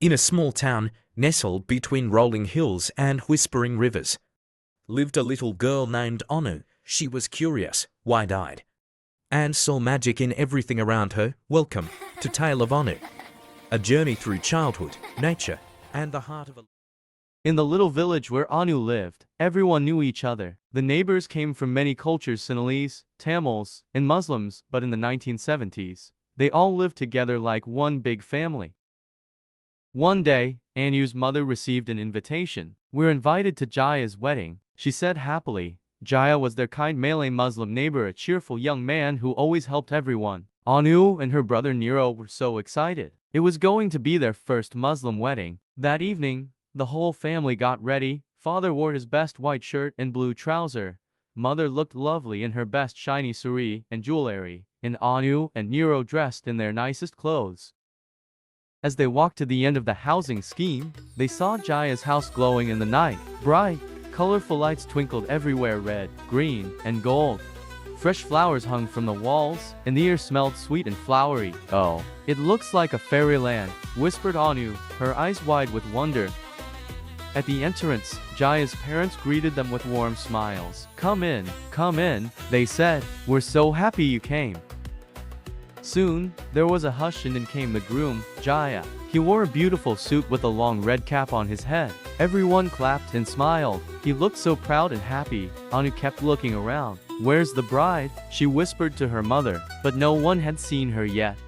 In a small town, nestled between rolling hills and whispering rivers, lived a little girl named Anu. She was curious, wide-eyed, and saw magic in everything around her. Welcome to Tale of Anu, a journey through childhood, nature, and the heart of a... In the little village where Anu lived, everyone knew each other. The neighbors came from many cultures: Sinhalese, Tamils, and Muslims, but in the 1970s, they all lived together like one big family. One day, Anu's mother received an invitation. "We're invited to Jaya's wedding," she said happily. Jaya was their kind Malay Muslim neighbor, a cheerful young man who always helped everyone. Anu and her brother Niro were so excited. It was going to be their first Muslim wedding. That evening, the whole family got ready. Father wore his best white shirt and blue trouser. Mother looked lovely in her best shiny sari and jewelry, and Anu and Niro dressed in their nicest clothes. As they walked to the end of the housing scheme, they saw Jaya's house glowing in the night. Bright, colorful lights twinkled everywhere: red, green, and gold. Fresh flowers hung from the walls, and the air smelled sweet and flowery. "Oh, it looks like a fairyland," whispered Anu, her eyes wide with wonder. At the entrance, Jaya's parents greeted them with warm smiles. Come in," they said. "We're so happy you came." Soon, there was a hush, and in came the groom, Jaya. He wore a beautiful suit with a long red cap on his head. Everyone clapped and smiled. He looked so proud and happy. Anu kept looking around. "Where's the bride?" she whispered to her mother, but no one had seen her yet.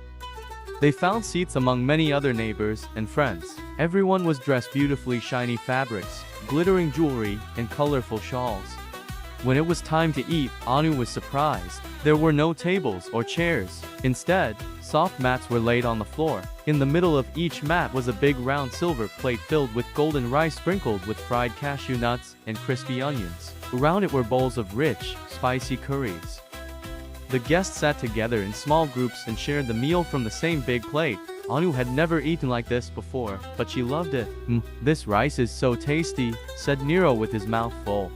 They found seats among many other neighbors and friends. Everyone was dressed beautifully: shiny fabrics, glittering jewelry, and colorful shawls. When it was time to eat, Anu was surprised. There were no tables or chairs. Instead, soft mats were laid on the floor. In the middle of each mat was a big round silver plate filled with golden rice sprinkled with fried cashew nuts and crispy onions. Around it were bowls of rich, spicy curries. The guests sat together in small groups and shared the meal from the same big plate. Anu had never eaten like this before, but she loved it. This rice is so tasty," said Niro with his mouth full.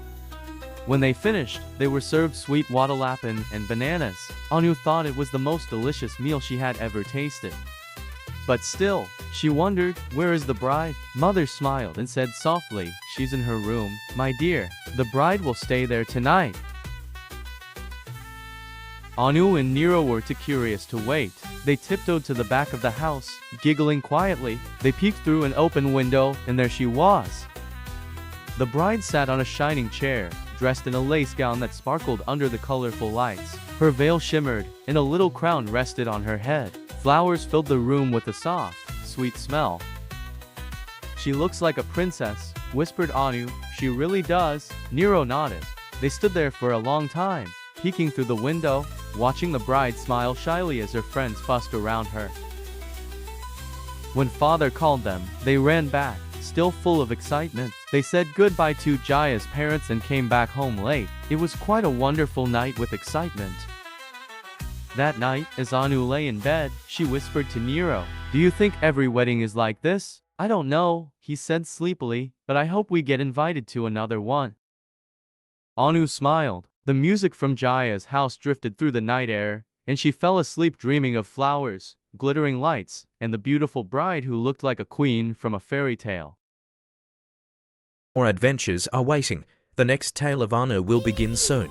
When they finished, they were served sweet watalapan and bananas. Anu thought it was the most delicious meal she had ever tasted. But still, she wondered, where is the bride? Mother smiled and said softly, "She's in her room, my dear. The bride will stay there tonight." Anu and Niro were too curious to wait. They tiptoed to the back of the house, giggling quietly. They peeked through an open window, and there she was. The bride sat on a shining chair, dressed in a lace gown that sparkled under the colorful lights. Her veil shimmered, and a little crown rested on her head. Flowers filled the room with a soft, sweet smell. "She looks like a princess," whispered Anu. "She really does." Niro nodded. They stood there for a long time, peeking through the window, watching the bride smile shyly as her friends fussed around her. When father called them, they ran back, still full of excitement. They said goodbye to Jaya's parents and came back home late. It was quite a wonderful night with excitement. That night, as Anu lay in bed, she whispered to Niro, "Do you think every wedding is like this?" "I don't know," he said sleepily, "but I hope we get invited to another one." Anu smiled. The music from Jaya's house drifted through the night air, and she fell asleep dreaming of flowers, glittering lights, and the beautiful bride who looked like a queen from a fairy tale. More adventures are waiting. The next tale of Anu will begin soon.